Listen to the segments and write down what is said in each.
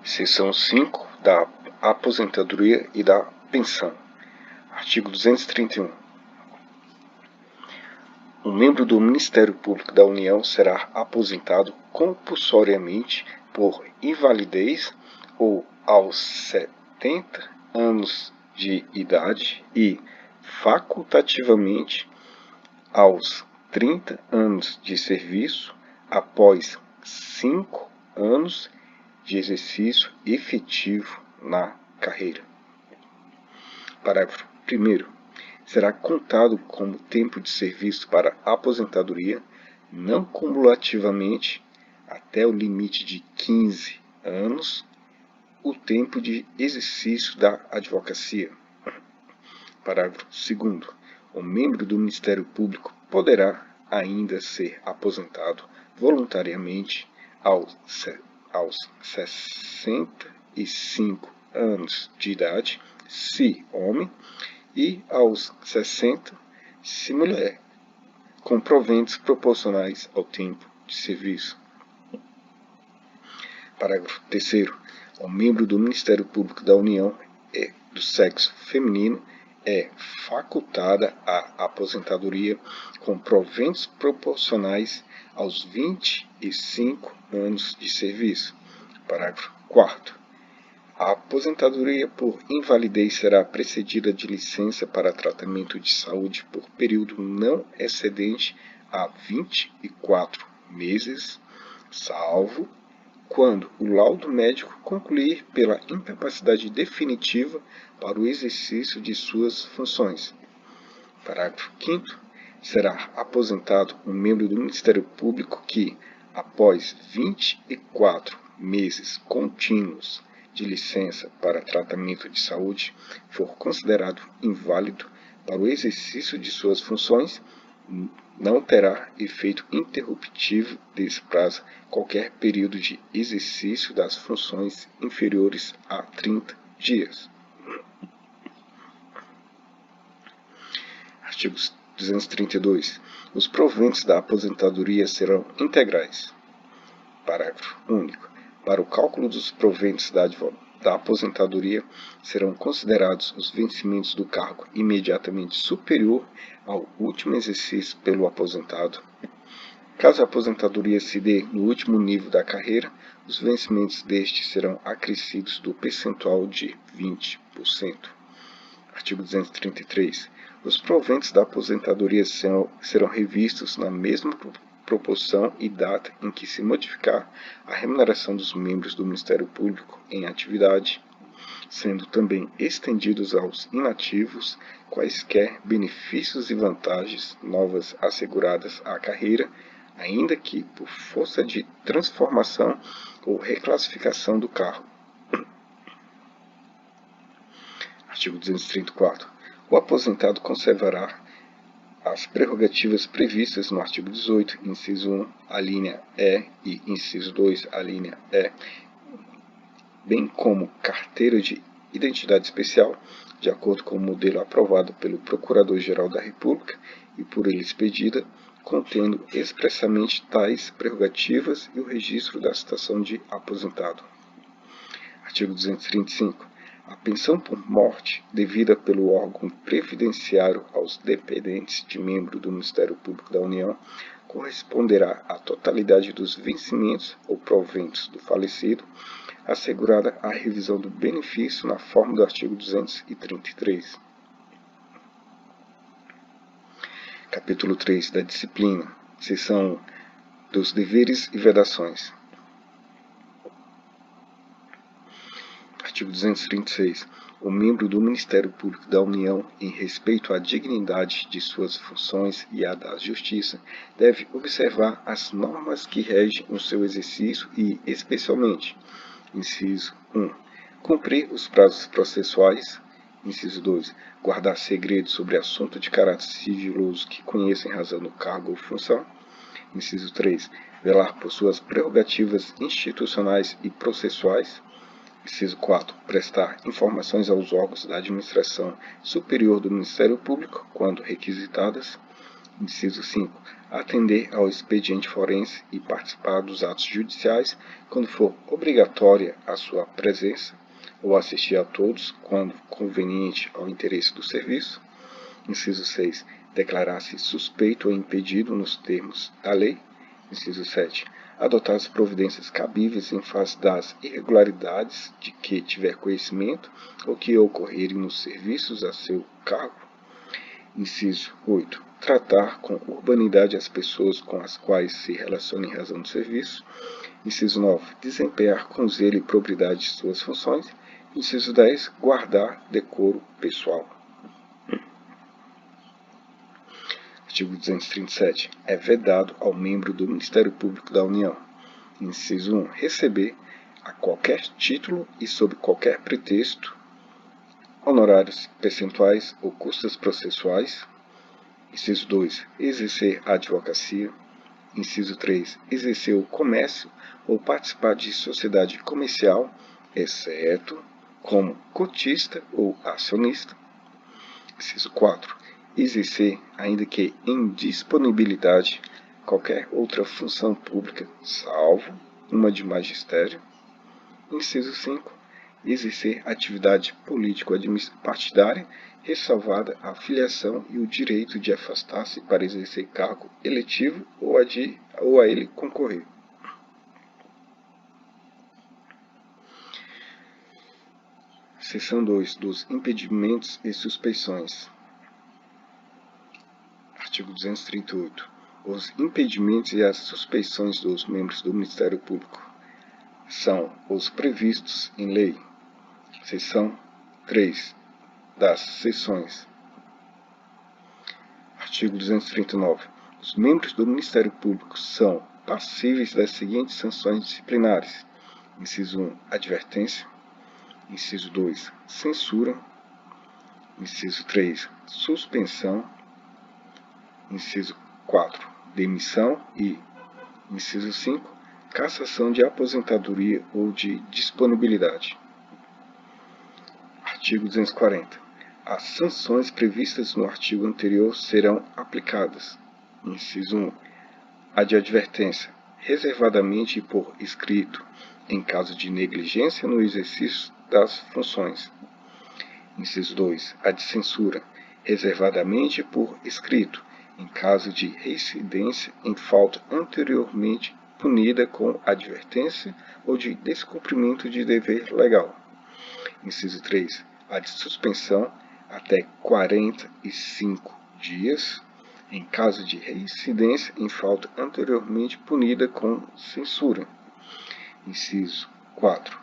Seção 5 da aposentadoria e da pensão. Artigo 231. Um membro do Ministério Público da União será aposentado compulsoriamente por invalidez ou aos 70 anos de idade e facultativamente aos 30 anos de serviço após 5 anos de exercício efetivo na carreira. Parágrafo 1º. Será contado como tempo de serviço para aposentadoria, não cumulativamente, até o limite de 15 anos, o tempo de exercício da advocacia. Parágrafo 2º. O membro do Ministério Público poderá ainda ser aposentado voluntariamente aos 65 anos de idade, se homem, e aos 60, se mulher, com proventos proporcionais ao tempo de serviço. Parágrafo 3º. O membro do Ministério Público da União do sexo feminino é facultada a aposentadoria com proventos proporcionais aos 25 anos de serviço. Parágrafo 4º. A aposentadoria por invalidez será precedida de licença para tratamento de saúde por período não excedente a 24 meses, salvo quando o laudo médico concluir pela incapacidade definitiva para o exercício de suas funções. Parágrafo 5º. Será aposentado um membro do Ministério Público que, após 24 meses contínuos de licença para tratamento de saúde, for considerado inválido para o exercício de suas funções, não terá efeito interruptivo desse prazo qualquer período de exercício das funções inferiores a 30 dias. Artigo 232. Os proventos da aposentadoria serão integrais. Parágrafo único. Para o cálculo dos proventos da aposentadoria, serão considerados os vencimentos do cargo imediatamente superior ao último exercício pelo aposentado. Caso a aposentadoria se dê no último nível da carreira, os vencimentos deste serão acrescidos do percentual de 20%. Artigo 233. Os proventos da aposentadoria serão revistos na mesma proporção e data em que se modificar a remuneração dos membros do Ministério Público em atividade, sendo também estendidos aos inativos quaisquer benefícios e vantagens novas asseguradas à carreira, ainda que por força de transformação ou reclassificação do cargo. Artigo 234. O aposentado conservará as prerrogativas previstas no artigo 18, inciso 1, alínea E e inciso 2, alínea E, bem como carteira de identidade especial, de acordo com o modelo aprovado pelo Procurador-Geral da República e por ele expedida, contendo expressamente tais prerrogativas e o registro da citação de aposentado. Artigo 235. A pensão por morte devida pelo órgão previdenciário aos dependentes de membro do Ministério Público da União corresponderá à totalidade dos vencimentos ou proventos do falecido, assegurada a revisão do benefício na forma do artigo 233. Capítulo 3 da disciplina, seção 1, dos deveres e vedações. Artigo 236. O membro do Ministério Público da União, em respeito à dignidade de suas funções e à da Justiça, deve observar as normas que regem o seu exercício e, especialmente, inciso 1, cumprir os prazos processuais, inciso 2, guardar segredo sobre assunto de caráter sigiloso que conheça em razão do cargo ou função, inciso 3, velar por suas prerrogativas institucionais e processuais, inciso 4. Prestar informações aos órgãos da administração superior do Ministério Público, quando requisitadas. Inciso 5. Atender ao expediente forense e participar dos atos judiciais quando for obrigatória a sua presença, ou assistir a todos quando conveniente ao interesse do serviço. Inciso 6. Declarar-se suspeito ou impedido nos termos da lei. Inciso 7. Adotar as providências cabíveis em face das irregularidades de que tiver conhecimento ou que ocorrerem nos serviços a seu cargo. Inciso 8. Tratar com urbanidade as pessoas com as quais se relaciona em razão do serviço. Inciso 9. Desempenhar com zelo e probidade suas funções. Inciso 10. Guardar decoro pessoal. Artigo 237. É vedado ao membro do Ministério Público da União. Inciso 1. Receber, a qualquer título e sob qualquer pretexto, honorários, percentuais ou custas processuais. Inciso 2. Exercer a advocacia. Inciso 3. Exercer o comércio ou participar de sociedade comercial, exceto como cotista ou acionista. Inciso 4. Exercer, ainda que em disponibilidade, qualquer outra função pública, salvo uma de magistério. Inciso 5. Exercer atividade político-partidária, ressalvada a filiação e o direito de afastar-se para exercer cargo eletivo ou a ele concorrer. Seção 2. Dos impedimentos e suspeições. Artigo 238. Os impedimentos e as suspeições dos membros do Ministério Público são os previstos em lei. Seção 3. Das seções. Artigo 239. Os membros do Ministério Público são passíveis das seguintes sanções disciplinares. Inciso 1. Advertência. Inciso 2. Censura. Inciso 3. Suspensão. Inciso 4. Demissão e inciso 5. Cassação de aposentadoria ou de disponibilidade. Artigo 240. As sanções previstas no artigo anterior serão aplicadas. Inciso 1. A de advertência, reservadamente e por escrito, em caso de negligência no exercício das funções. Inciso 2. A de censura, reservadamente e por escrito, em caso de reincidência em falta anteriormente punida com advertência ou de descumprimento de dever legal. Inciso 3. A de suspensão até 45 dias, em caso de reincidência em falta anteriormente punida com censura. Inciso 4.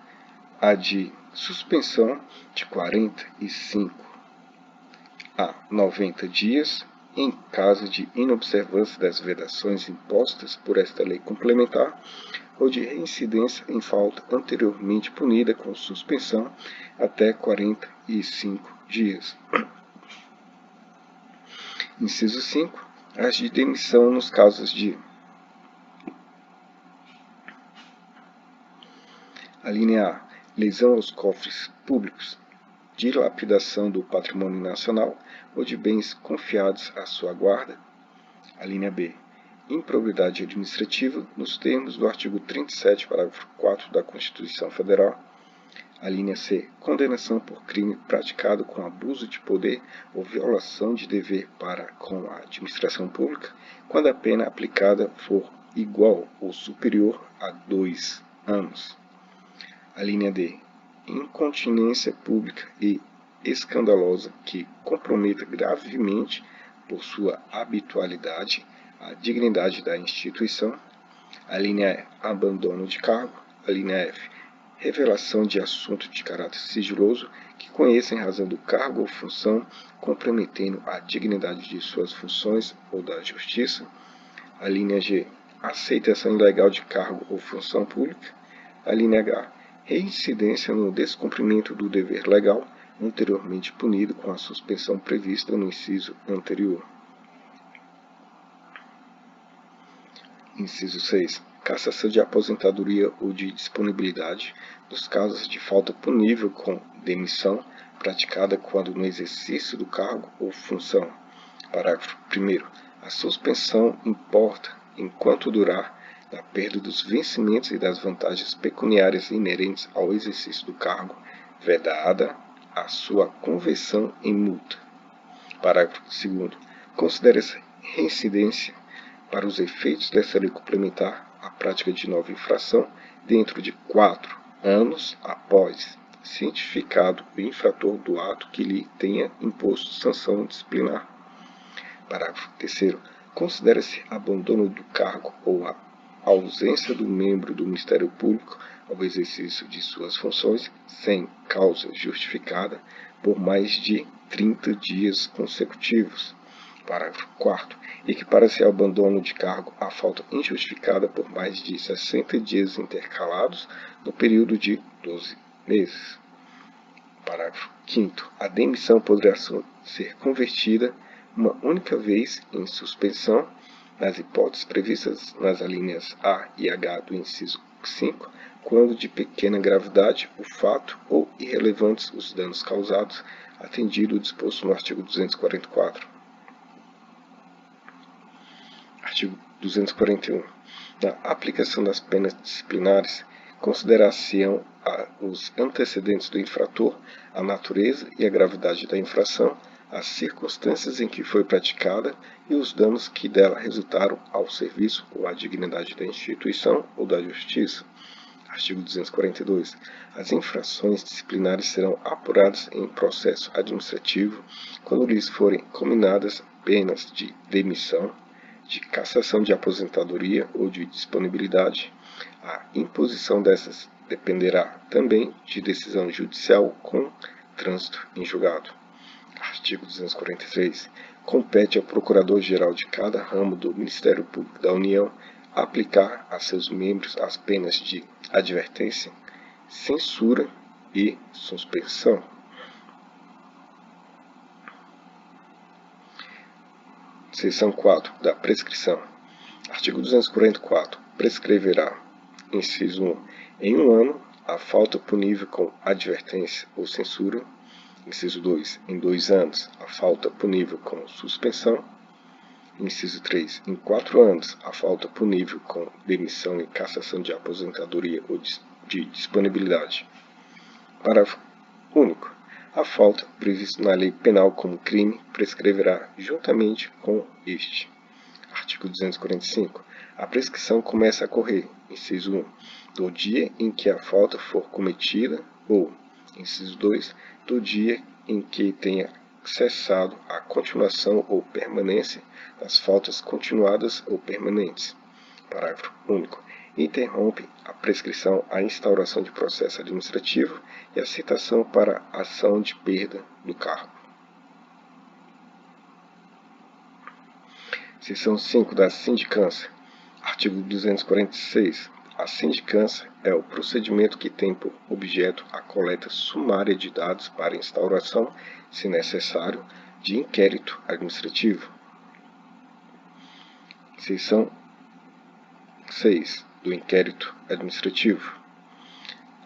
A de suspensão de 45 a 90 dias, em caso de inobservância das vedações impostas por esta lei complementar, ou de reincidência em falta anteriormente punida com suspensão até 45 dias. Inciso 5. As de demissão nos casos de: a linha A. Lesão aos cofres públicos, dilapidação do patrimônio nacional ou de bens confiados à sua guarda. A linha B. Improbidade administrativa, nos termos do artigo 37, parágrafo 4 da Constituição Federal. A linha C. Condenação por crime praticado com abuso de poder ou violação de dever para com a administração pública, quando a pena aplicada for igual ou superior a 2 anos. A linha D. Incontinência pública e escandalosa que comprometa gravemente, por sua habitualidade, a dignidade da instituição. A linha E. Abandono de cargo. A linha F. Revelação de assunto de caráter sigiloso que conheça em razão do cargo ou função, comprometendo a dignidade de suas funções ou da justiça. A linha G. Aceitação ilegal de cargo ou função pública. A linha H. Reincidência no descumprimento do dever legal anteriormente punido com a suspensão prevista no inciso anterior. Inciso 6. Cassação de aposentadoria ou de disponibilidade nos casos de falta punível com demissão praticada quando no exercício do cargo ou função. Parágrafo 1º. A suspensão importa enquanto durar da perda dos vencimentos e das vantagens pecuniárias inerentes ao exercício do cargo, vedada a sua conversão em multa. Parágrafo 2º. Considera-se reincidência, para os efeitos dessa lei complementar, a prática de nova infração dentro de 4 anos após cientificado o infrator do ato que lhe tenha imposto sanção disciplinar. Parágrafo 3º. Considera-se abandono do cargo ou a ausência do membro do Ministério Público ao exercício de suas funções sem causa justificada por mais de 30 dias consecutivos. Parágrafo 4º. Equipara-se ao abandono de cargo a falta injustificada por mais de 60 dias intercalados no período de 12 meses. Parágrafo 5º. A demissão poderá ser convertida uma única vez em suspensão, nas hipóteses previstas nas alíneas A e H do inciso 5, quando de pequena gravidade o fato ou irrelevantes os danos causados, atendido o disposto no artigo 244. Artigo 241. Na aplicação das penas disciplinares, considerar-se-ão os antecedentes do infrator, a natureza e a gravidade da infração, as circunstâncias em que foi praticada e os danos que dela resultaram ao serviço ou à dignidade da instituição ou da justiça. Artigo 242. As infrações disciplinares serão apuradas em processo administrativo quando lhes forem cominadas penas de demissão, de cassação de aposentadoria ou de disponibilidade. A imposição dessas dependerá também de decisão judicial com trânsito em julgado. Artigo 243. Compete ao Procurador-Geral de cada ramo do Ministério Público da União aplicar a seus membros as penas de advertência, censura e suspensão. Seção 4. Da prescrição. Artigo 244. Prescreverá, inciso 1, em 1 ano, a falta punível com advertência ou censura. Inciso 2, em 2 anos, a falta punível com suspensão. Inciso 3, em 4 anos, a falta punível com demissão e cassação de aposentadoria ou de disponibilidade. Parágrafo único. A falta prevista na lei penal como crime prescreverá juntamente com este. Artigo 245. A prescrição começa a correr, inciso 1, do dia em que a falta for cometida ou, inciso 2, do dia em que tenha cessado a continuação ou permanência das faltas continuadas ou permanentes. Parágrafo único. Interrompe a prescrição a instauração de processo administrativo e a citação para ação de perda do cargo. Seção 5 da sindicância. Artigo 246. A sindicância é o procedimento que tem por objeto a coleta sumária de dados para instauração, se necessário, de inquérito administrativo. Seção 6 do inquérito administrativo.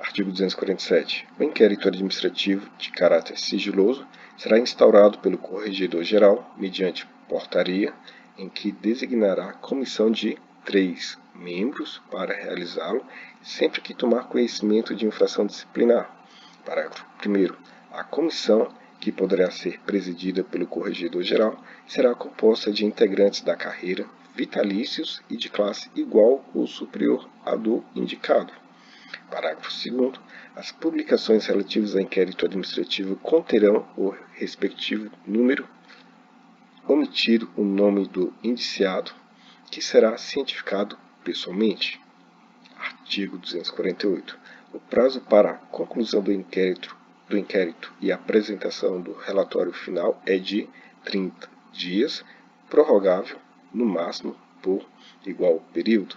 Artigo 247. O inquérito administrativo, de caráter sigiloso, será instaurado pelo Corregedor-Geral, mediante portaria, em que designará comissão de 3 membros para realizá-lo, sempre que tomar conhecimento de infração disciplinar. Parágrafo 1º. A comissão, que poderá ser presidida pelo Corregedor-Geral, será composta de integrantes da carreira, vitalícios e de classe igual ou superior à do indicado. Parágrafo 2º. As publicações relativas a inquérito administrativo conterão o respectivo número, omitido o nome do indiciado, que será cientificado pessoalmente. Artigo 248. O prazo para a conclusão do inquérito e apresentação do relatório final é de 30 dias, prorrogável, no máximo, por igual período.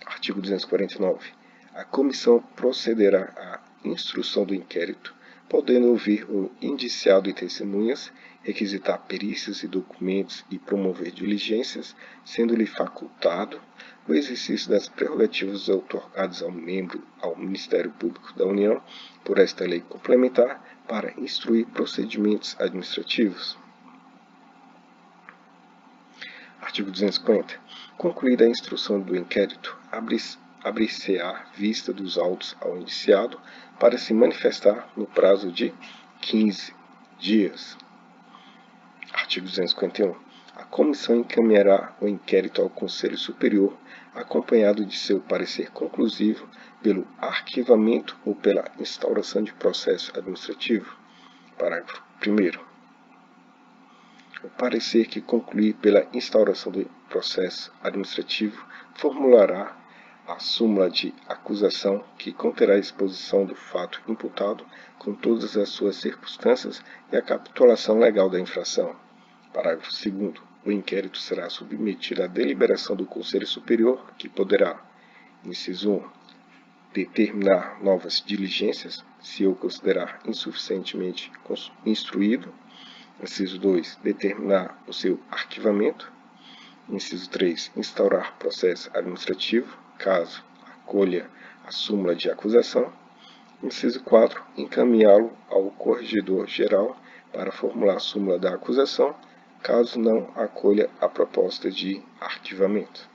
Artigo 249. A comissão procederá à instrução do inquérito, podendo ouvir o indiciado e testemunhas, requisitar perícias e documentos e promover diligências, sendo-lhe facultado o exercício das prerrogativas outorgadas ao membro ao Ministério Público da União por esta lei complementar para instruir procedimentos administrativos. Artigo 250. Concluída a instrução do inquérito, abrir-se-á vista dos autos ao indiciado para se manifestar no prazo de 15 dias. Artigo 251. A comissão encaminhará o inquérito ao Conselho Superior, acompanhado de seu parecer conclusivo pelo arquivamento ou pela instauração de processo administrativo. Parágrafo 1º. O parecer que concluir pela instauração do processo administrativo formulará a súmula de acusação que conterá a exposição do fato imputado com todas as suas circunstâncias e a capitulação legal da infração. Parágrafo 2º. O inquérito será submetido à deliberação do Conselho Superior, que poderá, inciso 1, determinar novas diligências, se o considerar insuficientemente instruído. Inciso 2, determinar o seu arquivamento. Inciso 3, instaurar processo administrativo, caso acolha a súmula de acusação. Inciso 4, encaminhá-lo ao Corregedor-Geral para formular a súmula da acusação, caso não acolha a proposta de arquivamento.